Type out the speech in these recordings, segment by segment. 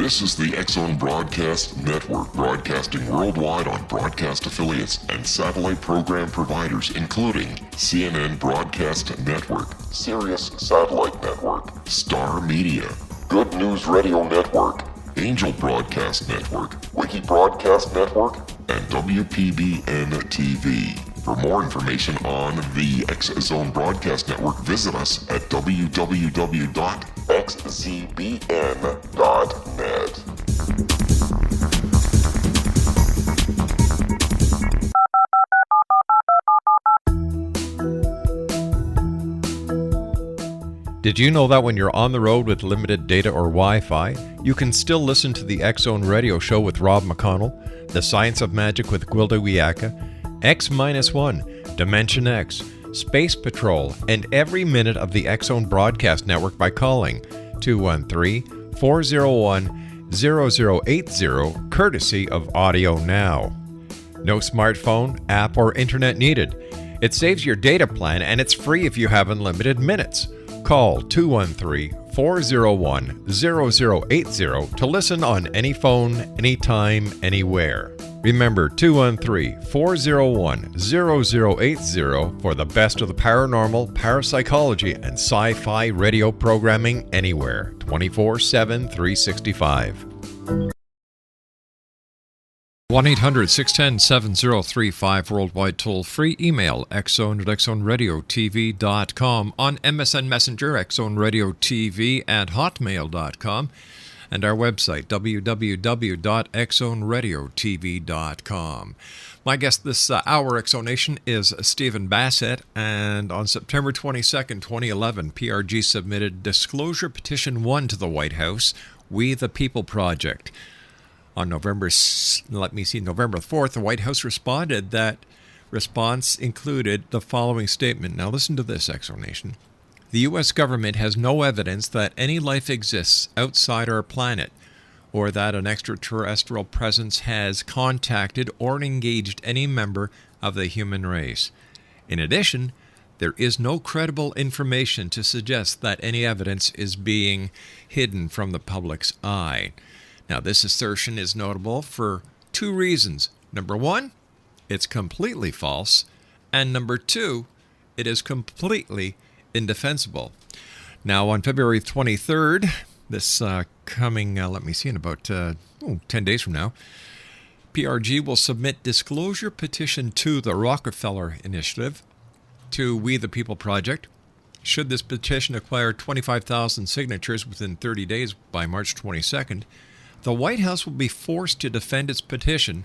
This is the X-Zone Broadcast Network, broadcasting worldwide on broadcast affiliates and satellite program providers, including CNN Broadcast Network, Sirius Satellite Network, Star Media, Good News Radio Network, Angel Broadcast Network, Wiki Broadcast Network, and WPBN TV. For more information on the X-Zone Broadcast Network, visit us at www.xzbn.net. Did you know that when you're on the road with limited data or Wi-Fi, you can still listen to the X-Zone Radio Show with Rob McConnell, The Science of Magic with Gwilda Wiyaka, X-1, Dimension X, Space Patrol, and every minute of the X-Zone Broadcast Network by calling 213-401-0080, courtesy of Audio Now. No smartphone, app, or internet needed. It saves your data plan, and it's free if you have unlimited minutes. Call 213-401-0080 to listen on any phone, anytime, anywhere. Remember, 213-401-0080 for the best of the paranormal, parapsychology, and sci-fi radio programming anywhere, 24/7, 365. 1-800-610-7035 worldwide toll-free. Email xzone@xzoneradiotv.com, on MSN Messenger, xzoneradiotv at hotmail.com, and our website, www.xzoneradiotv.com. My guest this hour, Exonation, is Stephen Bassett, and on September 22nd, 2011, PRG submitted Disclosure Petition 1 to the White House, We the People Project. On November 4th, the White House responded. That response included the following statement. Now listen to this, Exonation. The U.S. government has no evidence that any life exists outside our planet, or that an extraterrestrial presence has contacted or engaged any member of the human race. In addition, there is no credible information to suggest that any evidence is being hidden from the public's eye. Now, this assertion is notable for two reasons. Number one, it's completely false, and number two, it is completely indefensible. Now, on February 23rd, this coming, in about 10 days from now, PRG will submit Disclosure Petition 2, the Rockefeller Initiative, to We the People Project. Should this petition acquire 25,000 signatures within 30 days by March 22nd, the White House will be forced to defend its petition,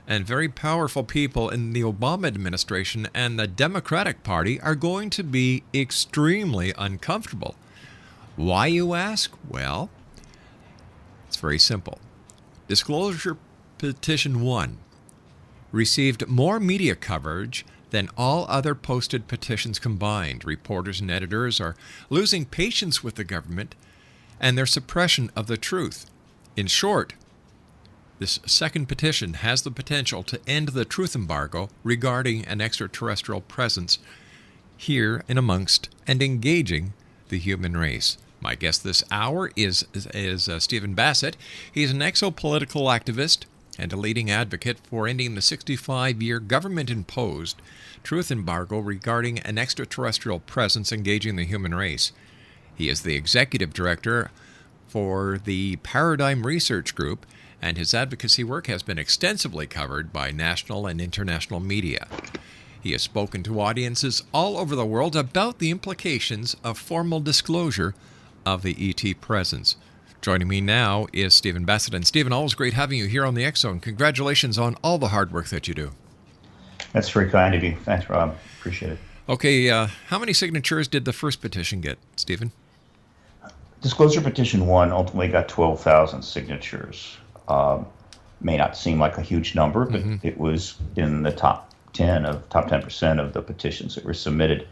and very powerful people in the Obama administration and the Democratic Party are going to be extremely uncomfortable. Why, you ask? Well, it's very simple. Disclosure Petition 1 received more media coverage than all other posted petitions combined. Reporters and editors are losing patience with the government and their suppression of the truth. In short, this second petition has the potential to end the truth embargo regarding an extraterrestrial presence here in amongst and engaging the human race. My guest this hour is Stephen Bassett. He's an exopolitical activist and a leading advocate for ending the 65-year government-imposed truth embargo regarding an extraterrestrial presence engaging the human race. He is the executive director for the Paradigm Research Group, and his advocacy work has been extensively covered by national and international media. He has spoken to audiences all over the world about the implications of formal disclosure of the ET presence. Joining me now is Stephen Bassett. And Stephen, always great having you here on the X-Zone. Congratulations on all the hard work that you do. That's very kind of you. Thanks, Rob. Appreciate it. Okay, how many signatures did the first petition get, Stephen? Disclosure Petition 1 ultimately got 12,000 signatures. May not seem like a huge number, but it was in the top 10% of the petitions that were submitted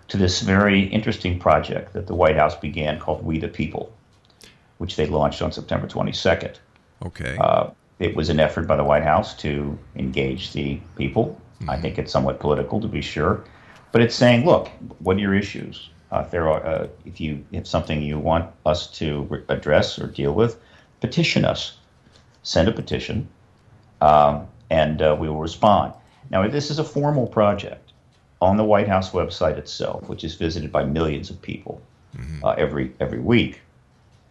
to this very interesting project that the White House began called We the People, which they launched on September 22nd. Okay. It was an effort by the White House to engage the people. I think it's somewhat political, to be sure. But it's saying, look, what are your issues? If you have something you want us to address or deal with, petition us. Send a petition, and we will respond. Now, this is a formal project on the White House website itself, which is visited by millions of people every week.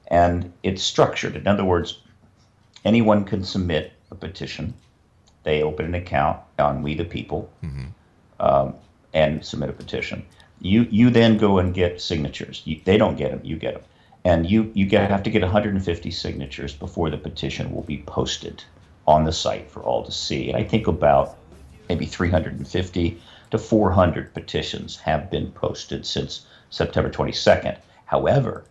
And it's structured. In other words, anyone can submit a petition. They open an account on We the People and submit a petition. You then go and get signatures. They don't get them, you get them. And you have to get 150 signatures before the petition will be posted on the site for all to see. And I think about maybe 350 to 400 petitions have been posted since September 22nd. However,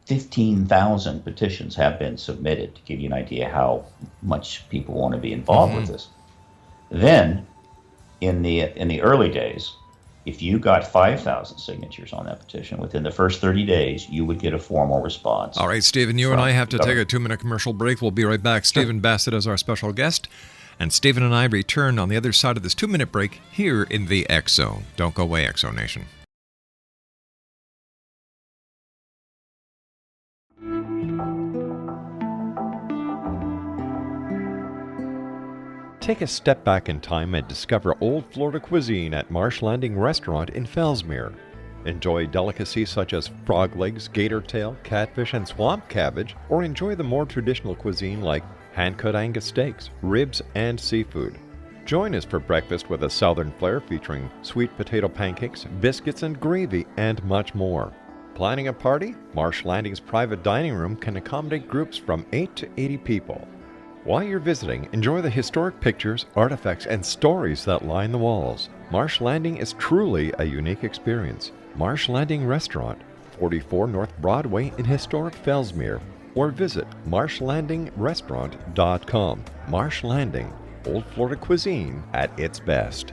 15,000 petitions have been submitted, to give you an idea how much people want to be involved with this. Then, in the early days, if you got 5,000 signatures on that petition, within the first 30 days, you would get a formal response. All right, Stephen, you and I have to take a 2-minute commercial break. We'll be right back. Stephen Bassett is our special guest, and Stephen and I return on the other side of this 2-minute break here in the X Zone. Don't go away, X Zone Nation. Take a step back in time and discover old Florida cuisine at Marsh Landing Restaurant in Fellsmere. Enjoy delicacies such as frog legs, gator tail, catfish, and swamp cabbage, or enjoy the more traditional cuisine like hand-cut Angus steaks, ribs, and seafood. Join us for breakfast with a southern flair featuring sweet potato pancakes, biscuits, and gravy, and much more. Planning a party? Marsh Landing's private dining room can accommodate groups from 8 to 80 people. While you're visiting, enjoy the historic pictures, artifacts, and stories that line the walls. Marsh Landing is truly a unique experience. Marsh Landing Restaurant, 44 North Broadway in historic Fellsmere, or visit marshlandingrestaurant.com. Marsh Landing, old Florida cuisine at its best.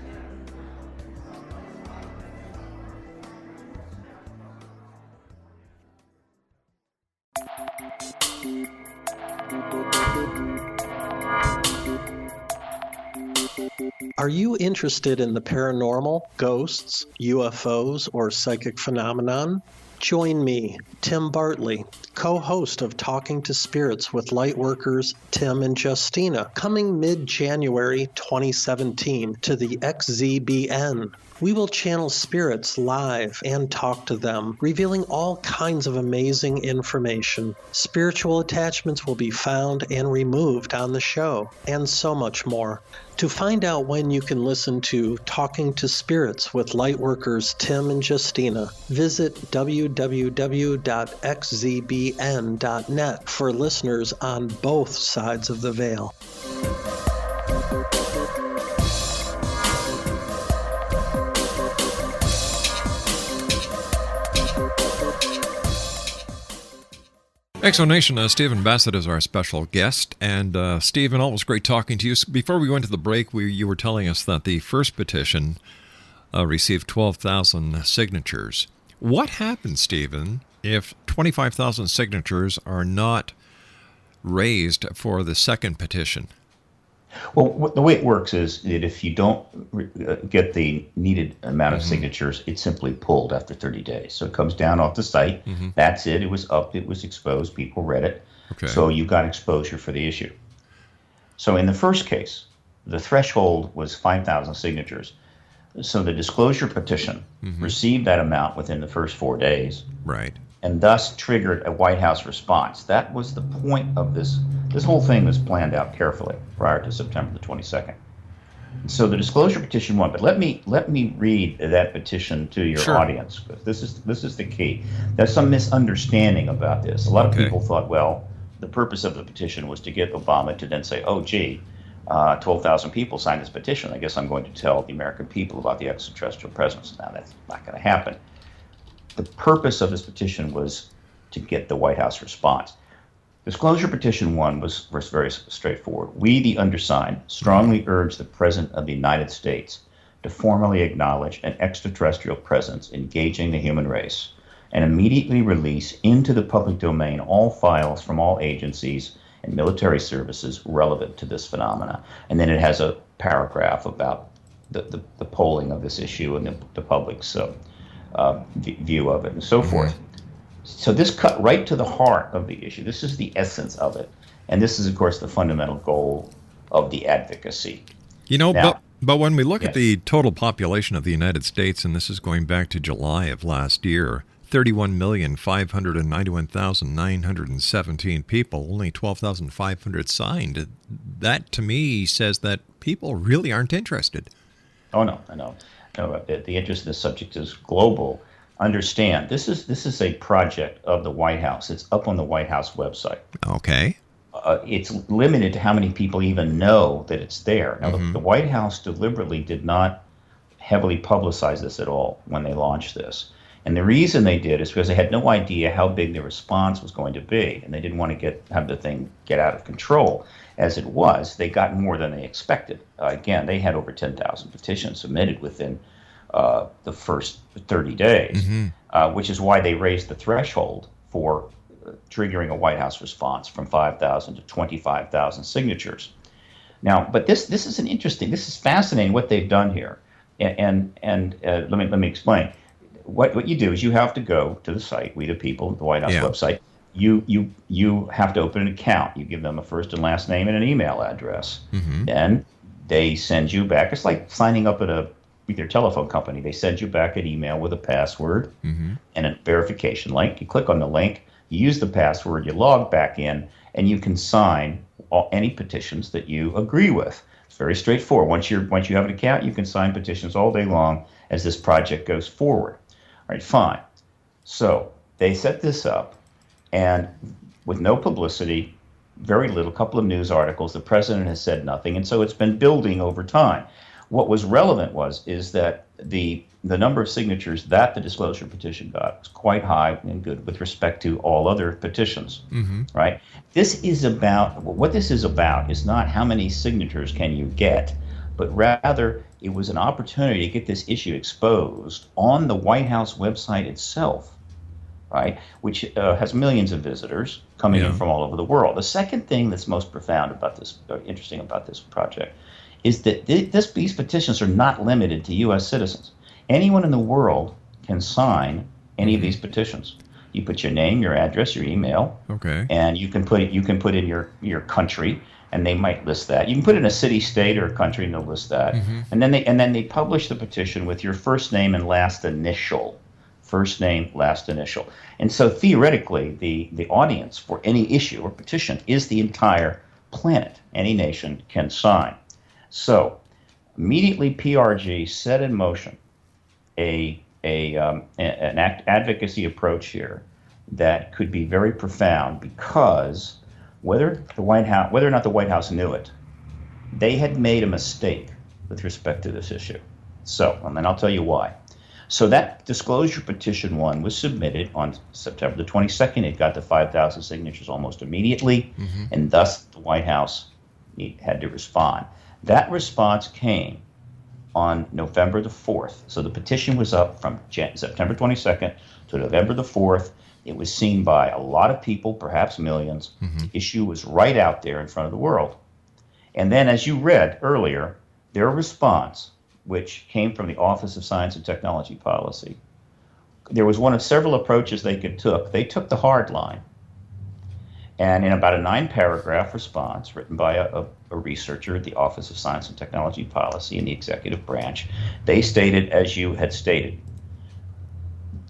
Are you interested in the paranormal, ghosts, UFOs, or psychic phenomenon? Join me, Tim Bartley, co-host of Talking to Spirits with Lightworkers Tim and Justina, coming mid-January 2017 to the XZBN. We will channel spirits live and talk to them, revealing all kinds of amazing information. Spiritual attachments will be found and removed on the show, and so much more. To find out when you can listen to Talking to Spirits with Lightworkers Tim and Justina, visit www.xzbn.net for listeners on both sides of the veil. Exonation, Stephen Bassett is our special guest. And Stephen, always great talking to you. Before we went to the break, you were telling us that the first petition received 12,000 signatures. What happens, Stephen, if 25,000 signatures are not raised for the second petition? Well, the way it works is that if you don't get the needed amount of signatures, it's simply pulled after 30 days. So it comes down off the site. That's it. It was up. It was exposed. People read it. Okay. So you got exposure for the issue. So in the first case, the threshold was 5,000 signatures. So the disclosure petition received that amount within the first 4 days. Right. And thus triggered a White House response. That was the point of this. This whole thing was planned out carefully prior to September the 22nd. So the disclosure petition won. But let me read that petition to your audience, because this is the key. There's some misunderstanding about this. A lot of people thought, well, the purpose of the petition was to get Obama to then say, oh, gee, 12,000 people signed this petition. I guess I'm going to tell the American people about the extraterrestrial presence. Now, that's not going to happen. The purpose of this petition was to get the White House response. Disclosure Petition 1 was very straightforward. We, the undersigned, strongly urge the President of the United States to formally acknowledge an extraterrestrial presence engaging the human race and immediately release into the public domain all files from all agencies and military services relevant to this phenomena. And then it has a paragraph about the polling of this issue and the public's view of it and so forth. So this cut right to the heart of the issue. This is the essence of it. And this is, of course, the fundamental goal of the advocacy. Now, But when we look yes. at the total population of the United States, and this is going back to July of last year, 31,591,917 people, only 12,500 signed. That, to me, says that people really aren't interested. Oh, no, I know. No, the interest in this subject is global. Understand, this is a project of the White House. It's up on the White House website. Okay. It's limited to how many people even know that it's there. Now, the White House deliberately did not heavily publicize this at all when they launched this. And the reason they did is because they had no idea how big the response was going to be, and they didn't want to have the thing get out of control. As it was, they got more than they expected. Again, they had over 10,000 petitions submitted within the first 30 days, which is why they raised the threshold for triggering a White House response from 5,000 to 25,000 signatures. Now, but this is fascinating what they've done here, and let me explain. What you do is you have to go to the site, We the People, the White House website. You have to open an account. You give them a first and last name and an email address. Then they send you back. It's like signing up with your telephone company. They send you back an email with a password and a verification link. You click on the link. You use the password, you log back in, and you can sign any petitions that you agree with. It's very straightforward. Once you have an account, you can sign petitions all day long as this project goes forward. All right, fine. So they set this up, and with no publicity, very little, couple of news articles, the president has said nothing, and so it's been building over time. What was relevant is that the number of signatures that the disclosure petition got was quite high and good with respect to all other petitions, right? What this is about is not how many signatures can you get, but rather it was an opportunity to get this issue exposed on the White House website itself, right? Which has millions of visitors coming in from all over the world. The second thing that's most profound about this, interesting about this project, is that these petitions are not limited to U.S. citizens. Anyone in the world can sign any of these petitions. You put your name, your address, your email, and you can put in your country, and they might list that. You can put in a city, state, or a country, and they'll list that. And then they publish the petition with your first name and last initial. First name, last initial. And so theoretically, the audience for any issue or petition is the entire planet. Any nation can sign. So immediately PRG set in motion an advocacy approach here that could be very profound, because whether or not the White House knew it, they had made a mistake with respect to this issue. So, and then I'll tell you why. So that disclosure petition 1 was submitted on September the 22nd. It got to 5,000 signatures almost immediately, and thus the White House had to respond. That response came on November the 4th. So the petition was up from September 22nd to November the 4th. It was seen by a lot of people, perhaps millions. The issue was right out there in front of the world. And then, as you read earlier, their response, which came from the Office of Science and Technology Policy, there was one of several approaches they took. They took the hard line. And in about a 9-paragraph response written by a researcher at the Office of Science and Technology Policy in the executive branch, they stated, as you had stated,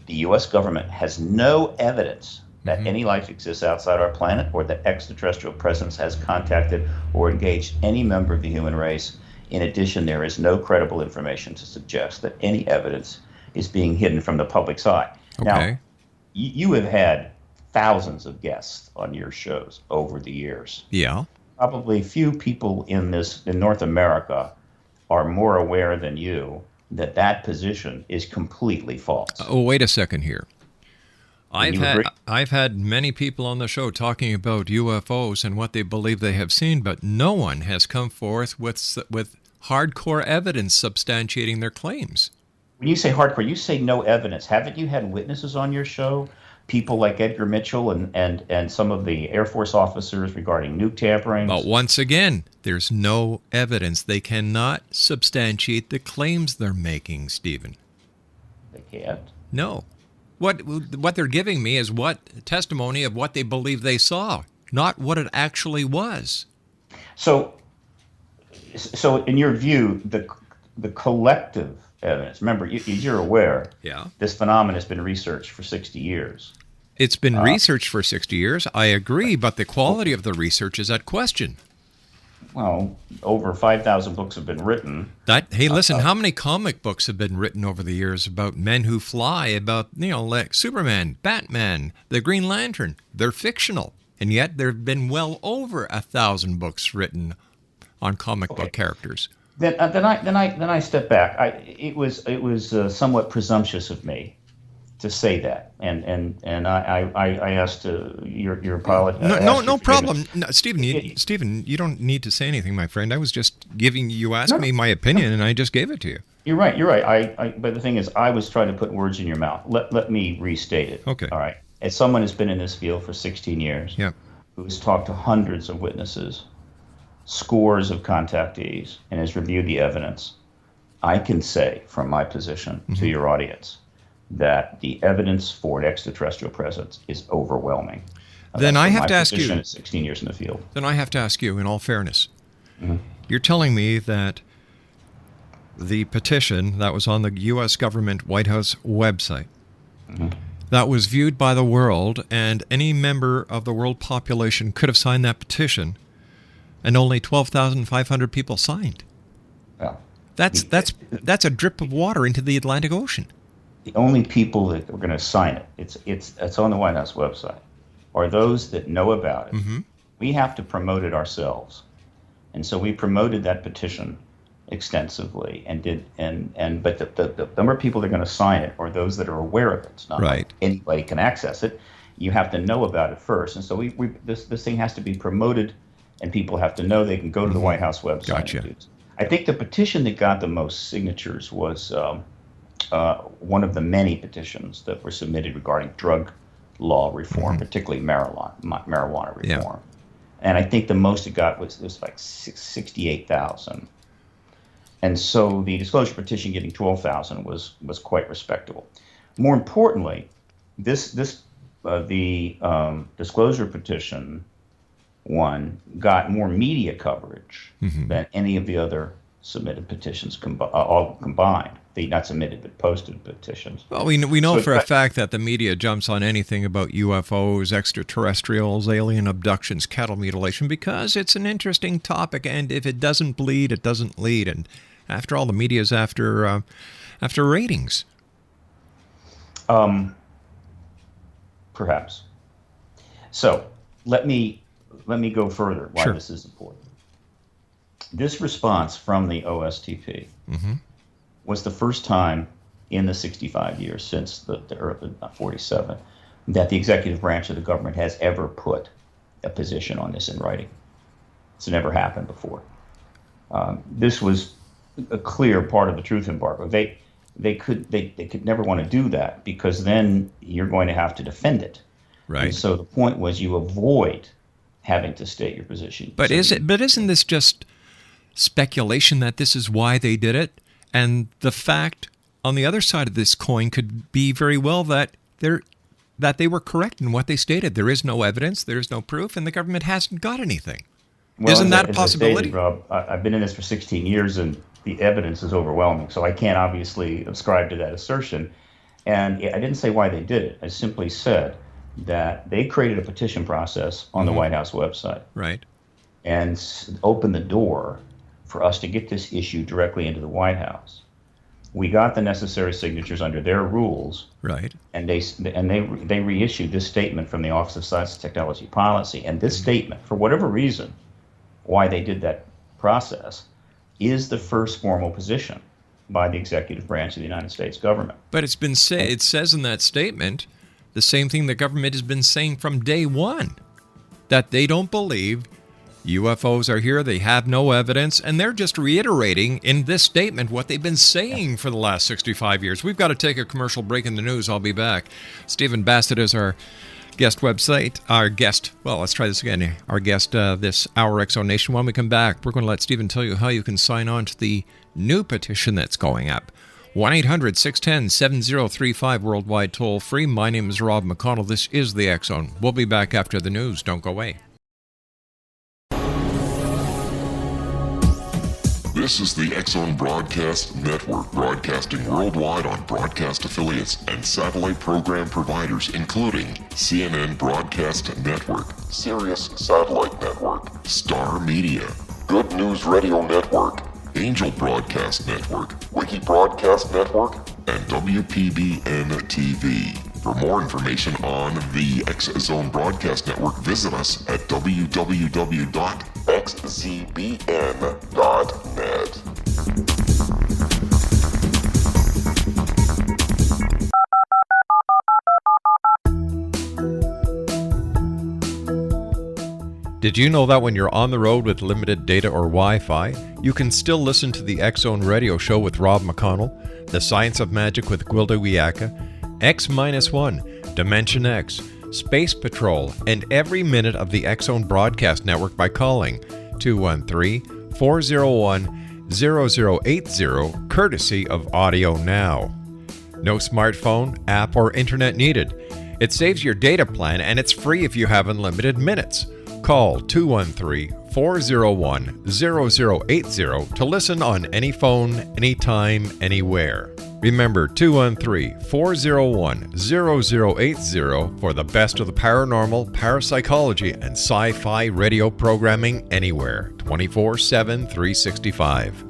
the U.S. government has no evidence that any life exists outside our planet, or that extraterrestrial presence has contacted or engaged any member of the human race. In addition, there is no credible information to suggest that any evidence is being hidden from the public's eye. Now, you have had thousands of guests on your shows over the years. Yeah. Probably few people in North America are more aware than you that position is completely false. Oh, wait a second here. I've had many people on the show talking about UFOs and what they believe they have seen, but no one has come forth with hardcore evidence substantiating their claims. When you say hardcore, you say no evidence. Haven't you had witnesses on your show? People like Edgar Mitchell and some of the Air Force officers regarding nuke tampering. But once again, there's no evidence. They cannot substantiate the claims they're making, Stephen. They can't. No. what they're giving me is what testimony of what they believe they saw, not what it actually was. So in your view, the collective evidence, remember, you're aware, this phenomenon has been researched for 60 years. It's been researched for 60 years, I agree, but the quality of the research is at question. Well, over 5,000 books have been written. Hey, listen, how many comic books have been written over the years about men who fly, about, like Superman, Batman, the Green Lantern? They're fictional, and yet there have been well over 1,000 books written on comic book characters. Then I step back. It was somewhat presumptuous of me to say that, and I asked your pilot. No problem, no, Stephen. You don't need to say anything, my friend. I was just giving you asked me my opinion, and I just gave it to you. You're right. But the thing is, I was trying to put words in your mouth. Let me restate it. Okay. All right. As someone who's been in this field for 16 years, who's talked to hundreds of witnesses, scores of contactees, and has reviewed the evidence, I can say from my position to your audience that the evidence for an extraterrestrial presence is overwhelming. Then I have to ask you. 16 years in the field. Then I have to ask you, in all fairness, you're telling me that the petition that was on the U.S. government White House website, that was viewed by the world, and any member of the world population could have signed that petition, and only 12,500 people signed. Well, that's a drip of water into the Atlantic Ocean. The only people that are going to sign it, it's on the White House website, are those that know about it. We have to promote it ourselves, and so we promoted that petition extensively, but the number of people that are going to sign it are those that are aware of it. It's not like anybody can access it. You have to know about it first, and so this thing has to be promoted, and people have to know they can go to the White House website. Gotcha. And do it. I think the petition that got the most signatures was one of the many petitions that were submitted regarding drug law reform, particularly marijuana reform. And I think the most it got was like 68,000. And so the disclosure petition getting 12,000 was quite respectable. More importantly, the disclosure petition one got more media coverage than any of the other submitted petitions all combined. The not submitted but posted petitions. Well, we know for a fact that the media jumps on anything about UFOs, extraterrestrials, alien abductions, cattle mutilation, because it's an interesting topic, and if it doesn't bleed, it doesn't lead. And after all, the media's after ratings. Perhaps. So let me go further why this is important. This response from the OSTP was the first time in the 65 years since the early 47 that the executive branch of the government has ever put a position on this in writing. It's never happened before. This was a clear part of the truth embargo. They could never want to do that, because then you're going to have to defend it. Right. And so the point was you avoid having to state your position. But isn't this just speculation that this is why they did it? And the fact on the other side of this coin could be very well that they were correct in what they stated. There is no evidence, there is no proof, and the government hasn't got anything. Well, isn't that a possibility? As I stated, Rob, I've been in this for 16 years, and the evidence is overwhelming. So I can't obviously ascribe to that assertion. And I didn't say why they did it. I simply said that they created a petition process on the White House website. Right. And opened the door for us to get this issue directly into the White House. We got the necessary signatures under their rules. Right. And they reissued this statement from the Office of Science and Technology Policy. And this statement, for whatever reason, why they did that process, is the first formal position by the executive branch of the United States government. But it's been it says in that statement the same thing the government has been saying from day one, that they don't believe UFOs are here, they have no evidence, and they're just reiterating in this statement what they've been saying for the last 65 years. We've got to take a commercial break in the news. I'll be back. Stephen Bassett is our guest website. Our guest, well, let's try this again. Our guest this hour, Exonation. When we come back, we're going to let Stephen tell you how you can sign on to the new petition that's going up. 1-800-610-7035 worldwide toll free. My name is Rob McConnell. This is the X Zone. We'll be back after the news. Don't go away. This is the X Zone Broadcast Network, broadcasting worldwide on broadcast affiliates and satellite program providers, including CNN Broadcast Network, Sirius Satellite Network, Star Media, Good News Radio Network, Angel Broadcast Network, Wiki Broadcast Network, and WPBN TV. For more information on the X Zone Broadcast Network, visit us at www.xzbn.net. Did you know that when you're on the road with limited data or Wi-Fi, you can still listen to the X Zone Radio Show with Rob McConnell, The Science of Magic with Gwilda Wiyaka, X-1, Dimension X, Space Patrol, and every minute of the X Zone Broadcast Network by calling 213-401-0080, courtesy of Audio Now. No smartphone, app, or internet needed. It saves your data plan, and it's free if you have unlimited minutes. Call 213-401-0080 to listen on any phone, anytime, anywhere. Remember, 213-401-0080 for the best of the paranormal, parapsychology, and sci-fi radio programming anywhere, 24/7, 365.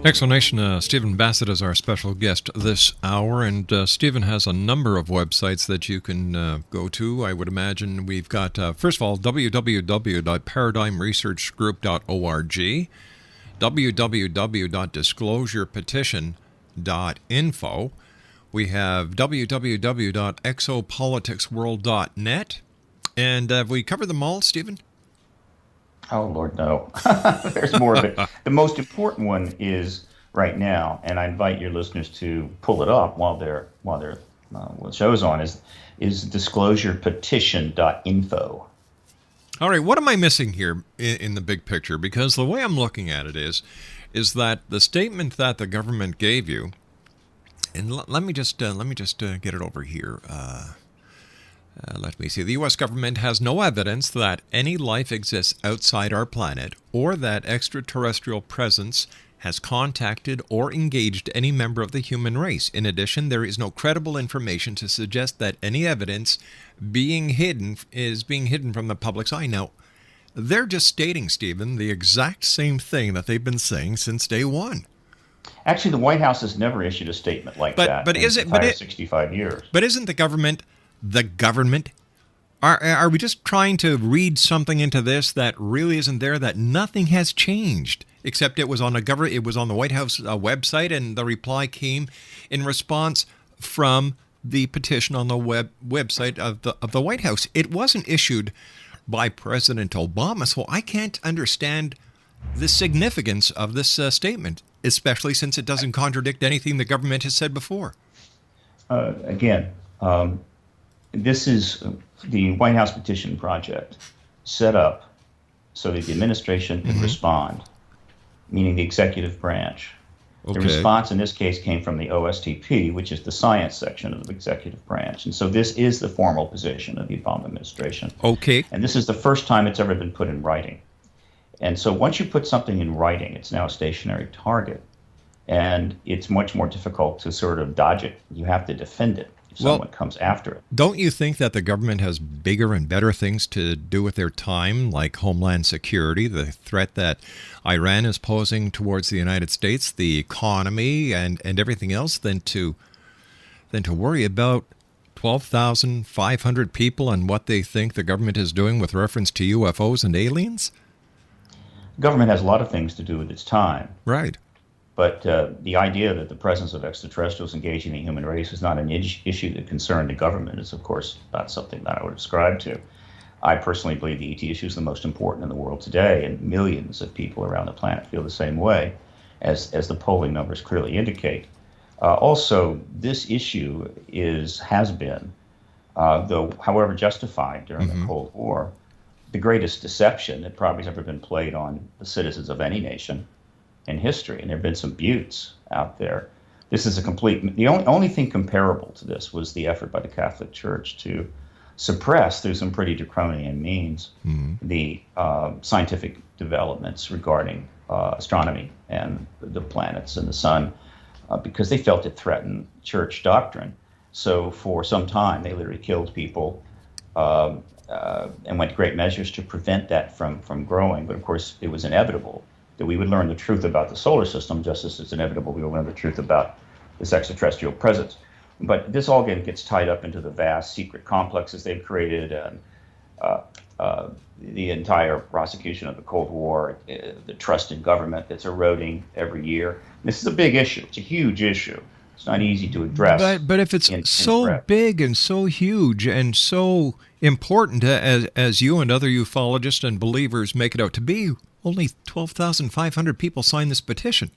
Explanation, Stephen Bassett is our special guest this hour, and Stephen has a number of websites that you can go to. I would imagine we've got, first of all, www.paradigmresearchgroup.org, www.disclosurepetition.info. We have www.exopoliticsworld.net, and have we covered them all, Stephen? Oh, Lord, no. There's more of it. The most important one is right now, and I invite your listeners to pull it up while the show's on, is disclosurepetition.info. All right, what am I missing here in the big picture? Because the way I'm looking at it is that the statement that the government gave you, and let me just get it over here. Let me see. The U.S. government has no evidence that any life exists outside our planet or that extraterrestrial presence has contacted or engaged any member of the human race. In addition, there is no credible information to suggest that any evidence is being hidden from the public's eye. Now, they're just stating, Stephen, the exact same thing that they've been saying since day one. Actually, the White House has never issued a statement like that in its entire 65 years. But isn't the government the government? Are we just trying to read something into this that really isn't there, that nothing has changed, except it was on the White House website, and the reply came in response from the petition on the website of the White House. It wasn't issued by President Obama, so I can't understand the significance of this statement, especially since it doesn't contradict anything the government has said before. This is the White House Petition Project set up so that the administration could respond, meaning the executive branch. Okay. The response in this case came from the OSTP, which is the science section of the executive branch. And so this is the formal position of the Obama administration. Okay. And this is the first time it's ever been put in writing. And so once you put something in writing, it's now a stationary target. And it's much more difficult to sort of dodge it. You have to defend it if someone comes after it. Don't you think that the government has bigger and better things to do with their time, like homeland security, the threat that Iran is posing towards the United States, the economy, and everything else, than to worry about 12,500 people and what they think the government is doing with reference to UFOs and aliens? The government has a lot of things to do with its time. Right. But the idea that the presence of extraterrestrials engaging the human race is not an issue that concerned the government is, of course, not something that I would ascribe to. I personally believe the ET issue is the most important in the world today, and millions of people around the planet feel the same way, as the polling numbers clearly indicate. Also, this issue has been, though however justified during the Cold War, the greatest deception that probably has ever been played on the citizens of any nation in history. And there have been some buttes out there. this is the only thing comparable to this was the effort by the Catholic Church to suppress, through some pretty draconian means, the scientific developments regarding astronomy and the planets and the sun, because they felt it threatened church doctrine. So for some time, they literally killed people and went to great measures to prevent that from growing. But of course, it was inevitable that we would learn the truth about the solar system, just as it's inevitable we will learn the truth about this extraterrestrial presence. But this all gets tied up into the vast secret complexes they've created, and the entire prosecution of the Cold War, the trust in government that's eroding every year. This is a big issue. It's a huge issue. It's not easy to address. But if it's so big and so huge and so important as you and other ufologists and believers make it out to be, only 12,500 people signed this petition.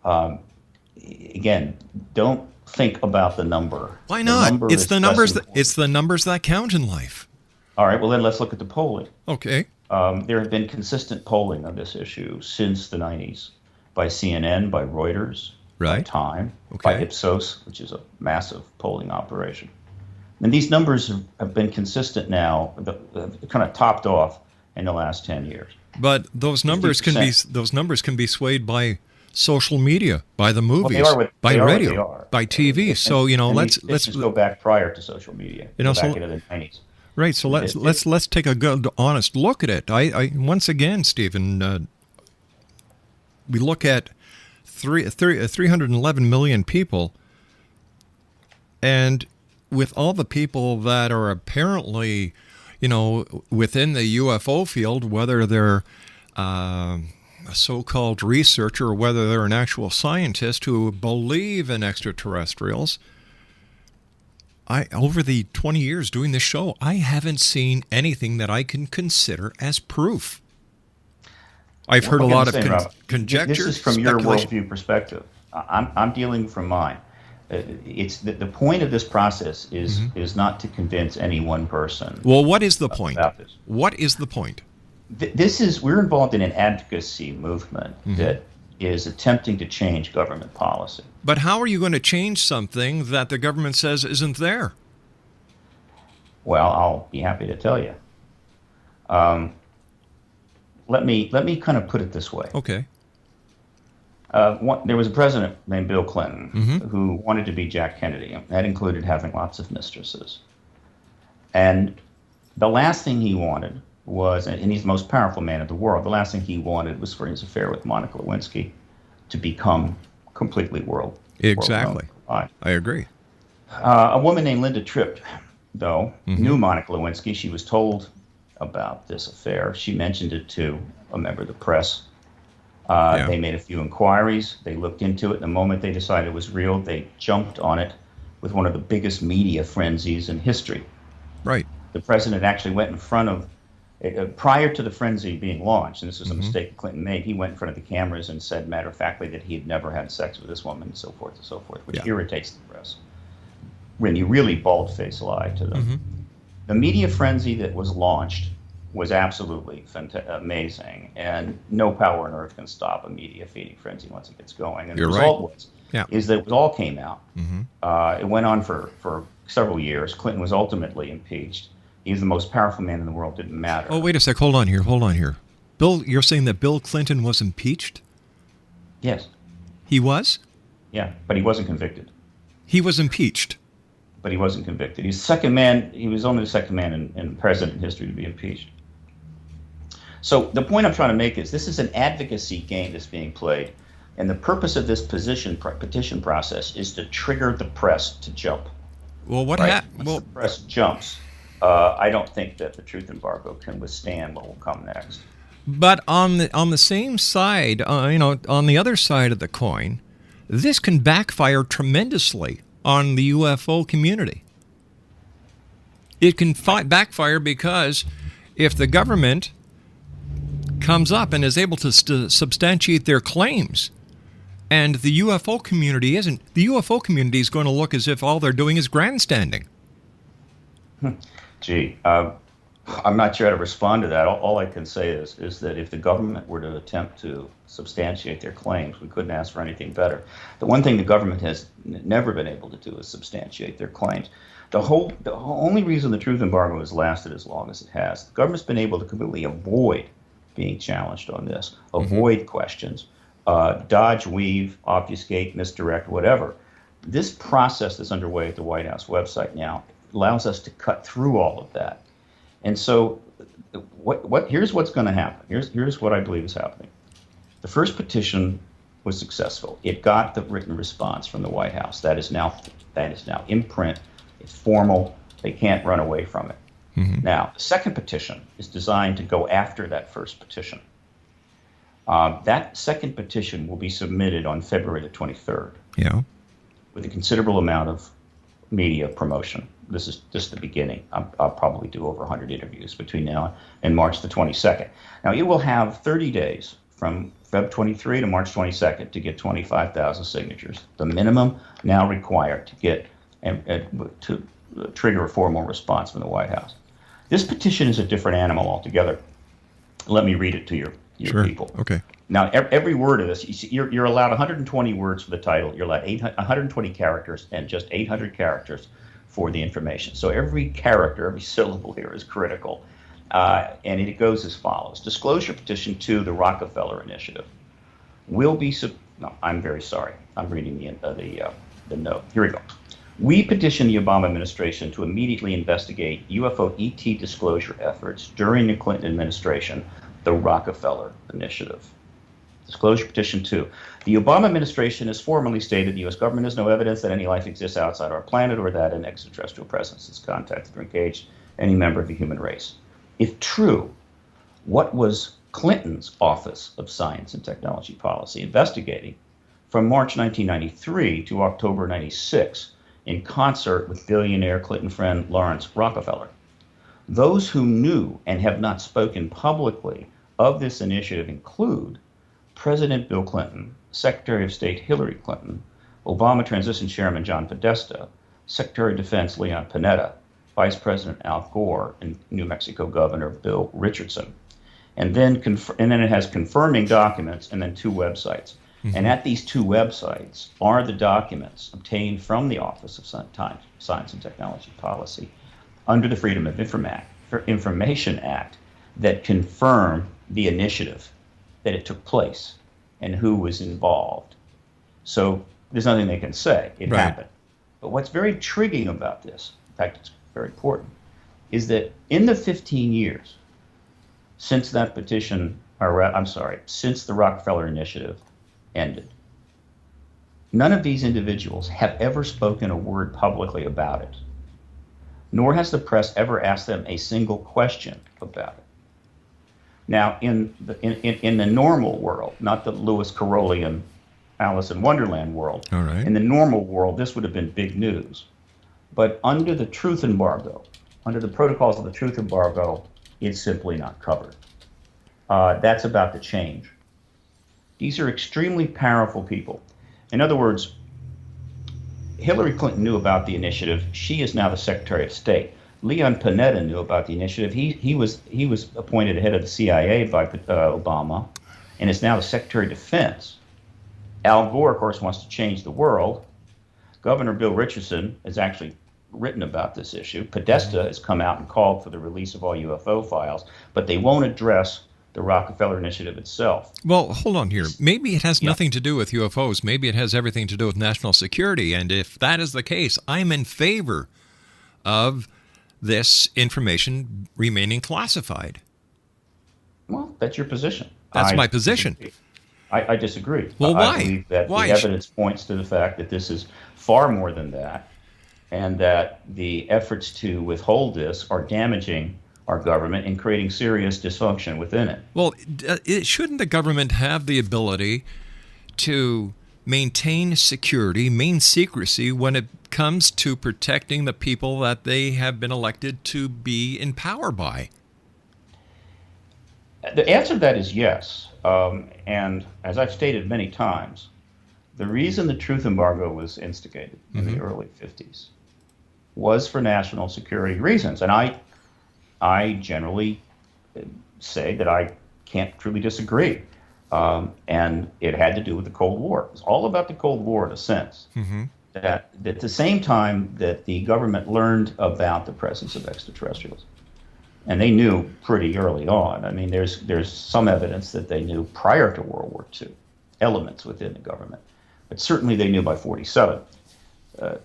Again, don't think about the number. Why not? It's the numbers. It's the numbers that count in life. All right. Well, then let's look at the polling. Okay. There have been consistent polling on this issue since the 90s by CNN, by Reuters, by Time, by Ipsos, which is a massive polling operation. And these numbers have been consistent now, kind of topped off in the last 10 years. But those numbers 50%. can be swayed by social media, by the movies, by radio, by TV. And, so let's just go back prior to social media. Back into the 90s. Right. So let's take a good, honest look at it. I once again, Stephen, we look at 311 million people, and with all the people that are apparently, within the UFO field, whether they're a so-called researcher or whether they're an actual scientist who believe in extraterrestrials, over the 20 years doing this show, I haven't seen anything that I can consider as proof. I've heard a lot of conjecture. This is from your worldview perspective. I'm dealing from mine. It's the point of this process is not to convince any one person. Well, what is the point? About this. What is the point? We're involved in an advocacy movement that is attempting to change government policy. But how are you going to change something that the government says isn't there? Well, I'll be happy to tell you. Let me kind of put it this way. Okay. There was a president named Bill Clinton who wanted to be Jack Kennedy. That included having lots of mistresses. And the last thing he wanted was, and he's the most powerful man in the world, the last thing he wanted was for his affair with Monica Lewinsky to become completely world. Exactly. I agree. A woman named Linda Tripp, though, knew Monica Lewinsky. She was told about this affair. She mentioned it to a member of the press. They made a few inquiries. They looked into it. The moment they decided it was real, they jumped on it with one of the biggest media frenzies in history. Right. The president actually went in front of, prior to the frenzy being launched, and this was a mistake Clinton made, he went in front of the cameras and said matter-of-factly that he had never had sex with this woman and so forth, which irritates the press. When you really bald-face lie to them. The media frenzy that was launched was absolutely amazing, and no power on earth can stop a media feeding frenzy once it gets going. And the result is that it all came out. It went on for several years. Clinton was ultimately impeached. He's the most powerful man in the world. Didn't matter. Oh, wait a sec. Hold on here. Bill, you're saying that Bill Clinton was impeached? Yes. He was? Yeah, but he wasn't convicted. He was impeached. But he wasn't convicted. He's the second man. He was only the second man in president history to be impeached. So the point I'm trying to make is this is an advocacy game that's being played, and the purpose of this petition process is to trigger the press to jump. Well, what happened? Once the press jumps, I don't think that the truth embargo can withstand what will come next. But on the same side, on the other side of the coin, this can backfire tremendously on the UFO community. It can backfire because if the government comes up and is able to substantiate their claims, and the UFO community isn't, the UFO community is going to look as if all they're doing is grandstanding. Gee, I'm not sure how to respond to that. All I can say is that if the government were to attempt to substantiate their claims, we couldn't ask for anything better. The one thing the government has never been able to do is substantiate their claims. The only reason the truth embargo has lasted as long as it has, the government's been able to completely avoid being challenged on this, avoid questions, dodge, weave, obfuscate, misdirect, whatever. This process that's underway at the White House website now allows us to cut through all of that. And so here's what's going to happen. Here's what I believe is happening. The first petition was successful. It got the written response from the White House. That is now in print. It's formal. They can't run away from it. Mm-hmm. Now, the second petition is designed to go after that first petition. That second petition will be submitted on February the 23rd. Yeah. With a considerable amount of media promotion. This is just the beginning. I'll probably do over 100 interviews between now and March the 22nd. Now, it will have 30 days from Feb 23 to March 22nd to get 25,000 signatures, the minimum now required to get to trigger a formal response from the White House. This petition is a different animal altogether. Let me read it to your sure. people. Okay. Now, every word of this, you're allowed 120 words for the title. You're allowed 120 characters and just 800 characters for the information. So every character, every syllable here is critical. And it goes as follows. Disclosure Petition 2, the Rockefeller Initiative, will be... No, I'm very sorry. I'm reading the note. Here we go. We petition the Obama administration to immediately investigate UFO ET disclosure efforts during the Clinton administration, the Rockefeller Initiative. Disclosure Petition 2. The Obama administration has formally stated the U.S. government has no evidence that any life exists outside our planet or that an extraterrestrial presence has contacted or engaged any member of the human race. If true, what was Clinton's Office of Science and Technology Policy investigating from March 1993 to October 96 in concert with billionaire Clinton friend Lawrence Rockefeller? Those who knew and have not spoken publicly of this initiative include President Bill Clinton, Secretary of State Hillary Clinton, Obama Transition Chairman John Podesta, Secretary of Defense Leon Panetta, Vice President Al Gore, and New Mexico Governor Bill Richardson. And then it has confirming documents and then two websites. Mm-hmm. And at these two websites are the documents obtained from the Office of Science and Technology Policy under the Freedom of Information Act that confirm the initiative, that it took place, and who was involved. So there's nothing they can say. It happened. But what's very intriguing about this, in fact, it's very important, is that in the 15 years since that petition, since the Rockefeller Initiative ended, none of these individuals have ever spoken a word publicly about it, nor has the press ever asked them a single question about it. Now, in the normal world, not the Lewis Carrollian Alice in Wonderland world, all right, in the normal world, this would have been big news. But under the truth embargo, under the protocols of the truth embargo, it's simply not covered. That's about to change. These are extremely powerful people. In other words, Hillary Clinton knew about the initiative. She is now the Secretary of State. Leon Panetta knew about the initiative. He was appointed head of the CIA by Obama, and is now the Secretary of Defense. Al Gore, of course, wants to change the world. Governor Bill Richardson has actually written about this issue. Podesta has come out and called for the release of all UFO files, but they won't address the Rockefeller Initiative itself. Well, hold on here. Maybe it has nothing to do with UFOs. Maybe it has everything to do with national security. And if that is the case, I'm in favor of this information remaining classified. Well, that's your position. That's my position. I disagree. Well, why? I believe that why? The evidence points to the fact that this is far more than that, and that the efforts to withhold this are damaging our government and creating serious dysfunction within it. Well, shouldn't the government have the ability to maintain security, maintain secrecy when it comes to protecting the people that they have been elected to be in power by? The answer to that is yes. And as I've stated many times, the reason the truth embargo was instigated in the early 50s was for national security reasons. And I generally say that I can't truly disagree. And it had to do with the Cold War. It was all about the Cold War in a sense. Mm-hmm. That at the same time that the government learned about the presence of extraterrestrials, and they knew pretty early on. I mean, there's some evidence that they knew prior to World War II, elements within the government, but certainly they knew by 1947.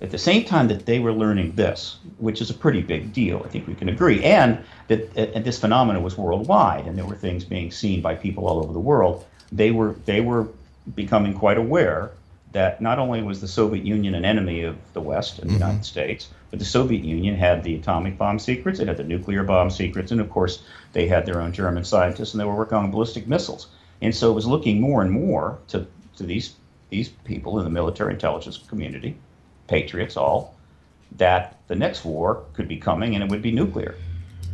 At the same time that they were learning this, which is a pretty big deal, I think we can agree, and that this phenomenon was worldwide, and there were things being seen by people all over the world. They were becoming quite aware that not only was the Soviet Union an enemy of the West and the United States, but the Soviet Union had the atomic bomb secrets, it had the nuclear bomb secrets, and of course they had their own German scientists, and they were working on ballistic missiles. And so it was looking more and more to these people in the military intelligence community, patriots all, that the next war could be coming and it would be nuclear.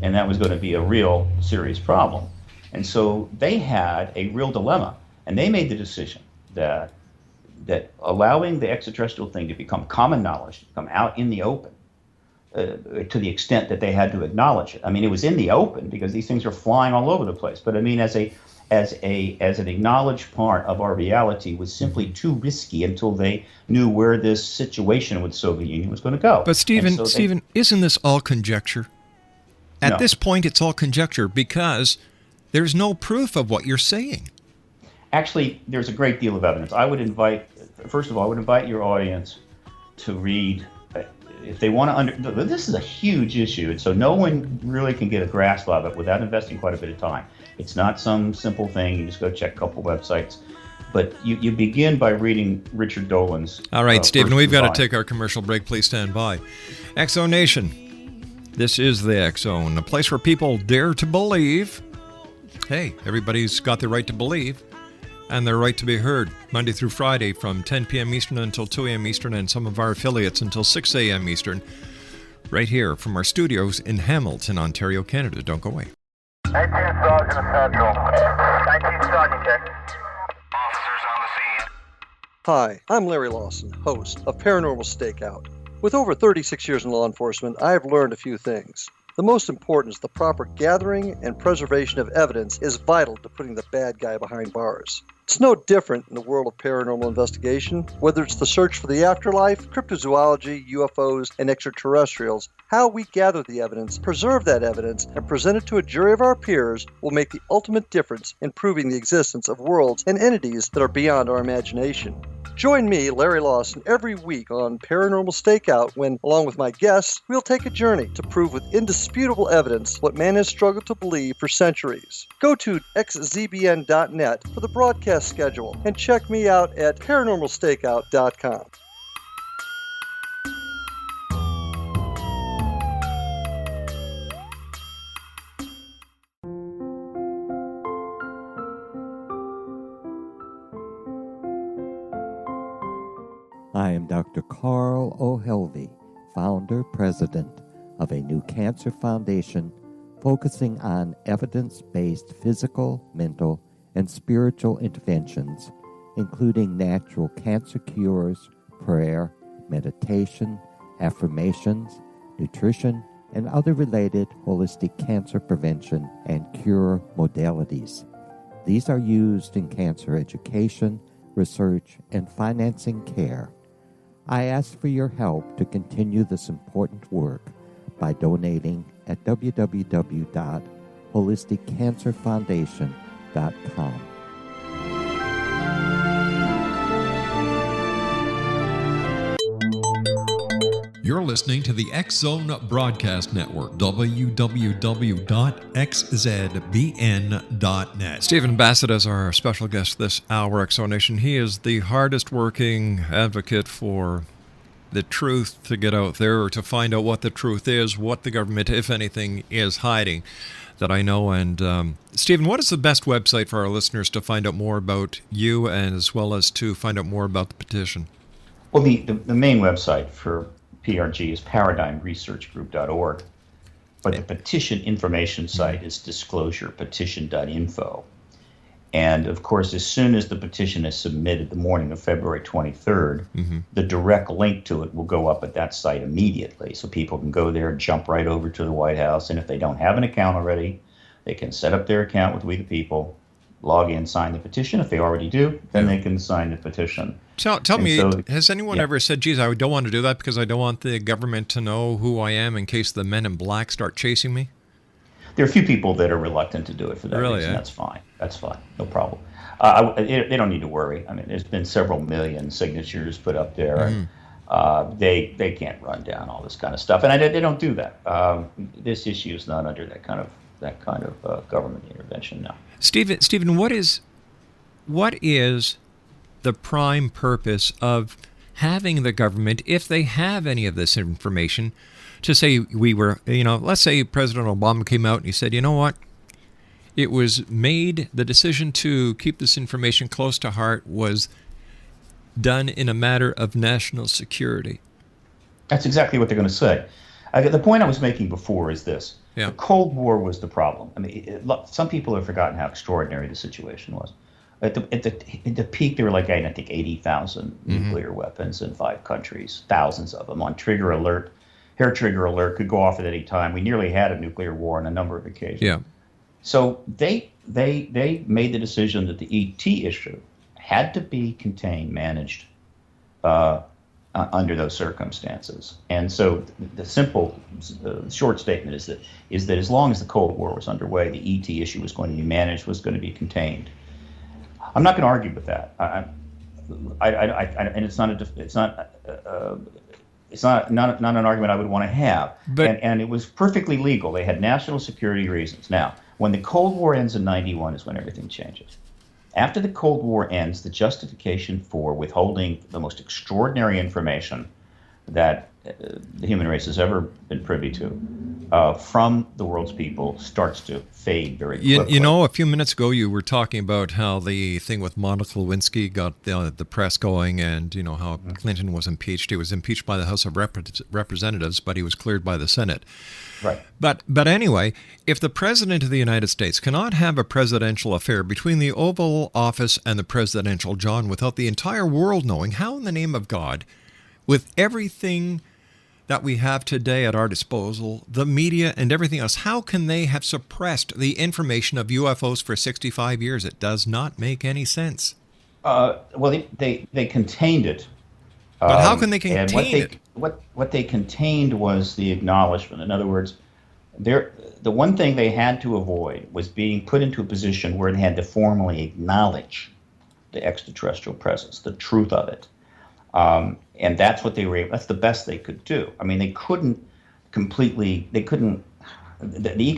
And that was going to be a real serious problem. And so they had a real dilemma, and they made the decision that allowing the extraterrestrial thing to become common knowledge, to come out in the open, to the extent that they had to acknowledge it. I mean, it was in the open because these things are flying all over the place. But I mean, as an acknowledged part of our reality was simply too risky until they knew where this situation with the Soviet Union was going to go. But Stephen, isn't this all conjecture? At this point, it's all conjecture because there's no proof of what you're saying. Actually, there's a great deal of evidence. First of all, I would invite your audience to read, if they want to this is a huge issue, and so no one really can get a grasp of it without investing quite a bit of time. It's not some simple thing. You just go check a couple websites. But you begin by reading Richard Dolan's. All right, Stephen, we've got to take our commercial break. Please stand by. X-Zone Nation, this is the X-Zone, a place where people dare to believe. Hey, everybody's got the right to believe and their right to be heard, Monday through Friday from 10 p.m. Eastern until 2 a.m. Eastern, and some of our affiliates until 6 a.m. Eastern, right here from our studios in Hamilton, Ontario, Canada. Don't go away. 19 Sergeant Central. 19 Sergeant check. Officers on the scene. Hi, I'm Larry Lawson, host of Paranormal Stakeout. With over 36 years in law enforcement, I have learned a few things. The most important is the proper gathering and preservation of evidence is vital to putting the bad guy behind bars. It's no different in the world of paranormal investigation. Whether it's the search for the afterlife, cryptozoology, UFOs, and extraterrestrials, how we gather the evidence, preserve that evidence, and present it to a jury of our peers will make the ultimate difference in proving the existence of worlds and entities that are beyond our imagination. Join me, Larry Lawson, every week on Paranormal Stakeout when, along with my guests, we'll take a journey to prove with indisputable evidence what man has struggled to believe for centuries. Go to xzbn.net for the broadcast schedule and check me out at paranormalstakeout.com. I am Dr. Carl O'Helvey, founder, president of a new cancer foundation focusing on evidence-based physical, mental, and spiritual interventions, including natural cancer cures, prayer, meditation, affirmations, nutrition, and other related holistic cancer prevention and cure modalities. These are used in cancer education, research, and financing care. I ask for your help to continue this important work by donating at www.holisticcancerfoundation.com. You're listening to the X-Zone Broadcast Network, www.xzbn.net. Stephen Bassett is our special guest this hour, X-Zone Nation. He is the hardest working advocate for the truth to get out there, or to find out what the truth is, what the government, if anything, is hiding, that I know. And Stephen, what is the best website for our listeners to find out more about you, and as well as to find out more about the petition? Well, the main website for PRG is paradigmresearchgroup.org, but the petition information site is disclosurepetition.info. And of course, as soon as the petition is submitted the morning of February 23rd, the direct link to it will go up at that site immediately. So people can go there, jump right over to the White House. And if they don't have an account already, they can set up their account with We the People, log in, sign the petition. If they already do, then they can sign the petition. Tell me, has anyone ever said, geez, I don't want to do that because I don't want the government to know who I am in case the men in black start chasing me? There are a few people that are reluctant to do it for that reason. Yeah? That's fine. That's fine. No problem. They don't need to worry. I mean, there's been several million signatures put up there. They can't run down all this kind of stuff, and they don't do that. This issue is not under that kind of government intervention now. Stephen, what is the prime purpose of having the government, if they have any of this information, to say let's say President Obama came out and he said, you know what, it was made, the decision to keep this information close to heart was done in a matter of national security. That's exactly what they're going to say. The point I was making before is this. Yeah. The Cold War was the problem. I mean, some people have forgotten how extraordinary the situation was. At the peak, there were I think 80,000 nuclear weapons in 5 countries, thousands of them on hair trigger alert, could go off at any time. We nearly had a nuclear war on a number of occasions. Yeah. So they made the decision that the ET issue had to be contained, managed under those circumstances. And so the simple, short statement is that as long as the Cold War was underway, the ET issue was going to be managed, was going to be contained. I'm not going to argue with that. And it's not an argument I would want to have. And it was perfectly legal. They had national security reasons. Now, when the Cold War ends in 91 is when everything changes. After the Cold War ends, the justification for withholding the most extraordinary information that the human race has ever been privy to from the world's people starts to fade very quickly. You know, a few minutes ago you were talking about how the thing with Monica Lewinsky got the press going, and how Clinton was impeached. He was impeached by the House of Representatives, but he was cleared by the Senate. Right. But anyway, if the President of the United States cannot have a presidential affair between the Oval Office and the presidential John without the entire world knowing, how in the name of God, with everything that we have today at our disposal, the media and everything else, how can they have suppressed the information of UFOs for 65 years? It does not make any sense. Well, they contained it. But how can they contain it? What they contained was the acknowledgement. In other words, the one thing they had to avoid was being put into a position where it had to formally acknowledge the extraterrestrial presence, the truth of it. And that's what that's the best they could do. I mean, the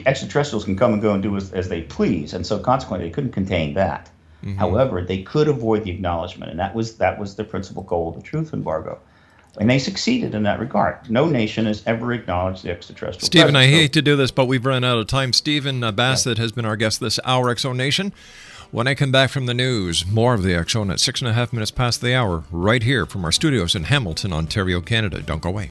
extraterrestrials can come and go and do as they please. And so consequently, they couldn't contain that. Mm-hmm. However, they could avoid the acknowledgement. And that was the principal goal of the truth embargo. And they succeeded in that regard. No nation has ever acknowledged the extraterrestrial Stephen, presence. I hate to do this, but we've run out of time. Stephen Bassett has been our guest this hour, Exonation. When I come back from the news, more of the X Zone at 6.5 minutes past the hour, right here from our studios in Hamilton, Ontario, Canada. Don't go away.